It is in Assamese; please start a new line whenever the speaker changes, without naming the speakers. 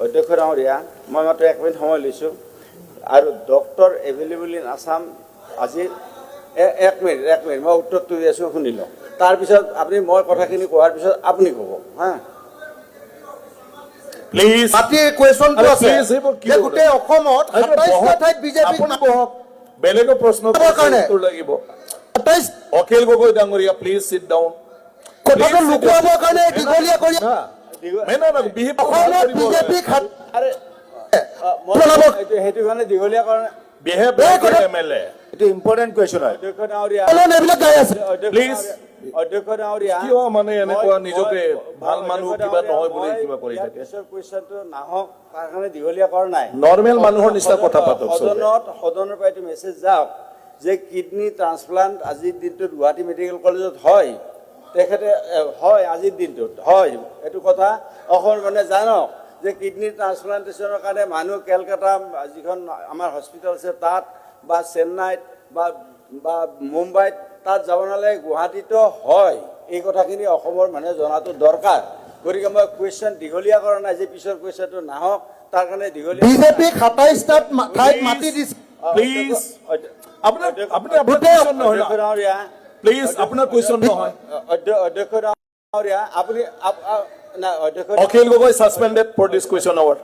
অধ্যক্ষ ডাঙৰীয়া মই মাত্ৰ 1 মিনিট সময় লৈছোঁ আৰু ডক্টৰ এভেইলেবল ইন আছাম আজি 1 মিনিট মই উত্তৰটো দি আছোঁ শুনি লওক তাৰপিছত আপুনি মই কথাখিনি কোৱাৰ পিছত আপুনি ক'ব হা
প্লিজ
মাটি কুৱেশ্যনটো আছে যে গোটেই অসমত 27টা ঠাইত বিজেপি
বেলেগৰ প্ৰশ্ন উত্তৰ লাগিব
27
অখিল গগৈ ডাঙৰীয়া প্লিজ সিট ডাউন
কথাটো লুকুৱাবৰ কাৰণে দীঘলীয়া কৰি অসমত বিজেপি
আৰে সেইটো কাৰণে দীঘলীয়া কাৰণে
এইটো ইম্পৰ্টেণ্ট কুৱেশ্যন হয়
অধ্যক্ষ ডাঙৰীয়া
এইবিলাক গাই আছে
প্লিজ
অধ্যক্ষ ডাঙৰীয়া
কিয় মানে এনেকুৱা নিজকে ভাল মানুহ কিবা নহয় বুলি কিবা কৰি থাকে
কুৱেশ্যনটো নাহক তাৰ কাৰণে দীঘলীয়া কৰা নাই
নৰ্মেল মানুহৰ নিচিনা কথা পাতক
সদনৰ পৰা এইটো মেছেজ যাওক যে কিডনী ট্ৰান্সপ্লান্ট আজিৰ দিনটোত গুৱাহাটী মেডিকেল কলেজত হয় তেখেতে হয় আজিৰ দিনটোত হয় এইটো কথা অসমৰ মানে জানক যে কিডনী ট্ৰান্সপ্লান্টেশ্যনৰ কাৰণে মানুহ কেলকাতা যিখন আমাৰ হস্পিটেল আছে তাত বা চেন্নাইত বা মুম্বাইত তাত যাব নালাগে গুৱাহাটীতো হয় এই কথাখিনি অসমৰ মানুহে জনাটো দৰকাৰ গতিকে মই কুৱেশ্যন দীঘলীয়া কৰা নাই যে পিছৰ কুৱেশ্যনটো নাহক তাৰ কাৰণে দীঘলীয়া
বিজেপি 27টা ঠাইত মাটি দিছে
প্লিজ আপোনাৰ প্লিজ আপোনাৰ কুৱেশ্যন নহয়
অধ্যক্ষ ডাঙৰীয়া আপুনি অধ্যক্ষ
Akhil Gogoi suspended for this question hour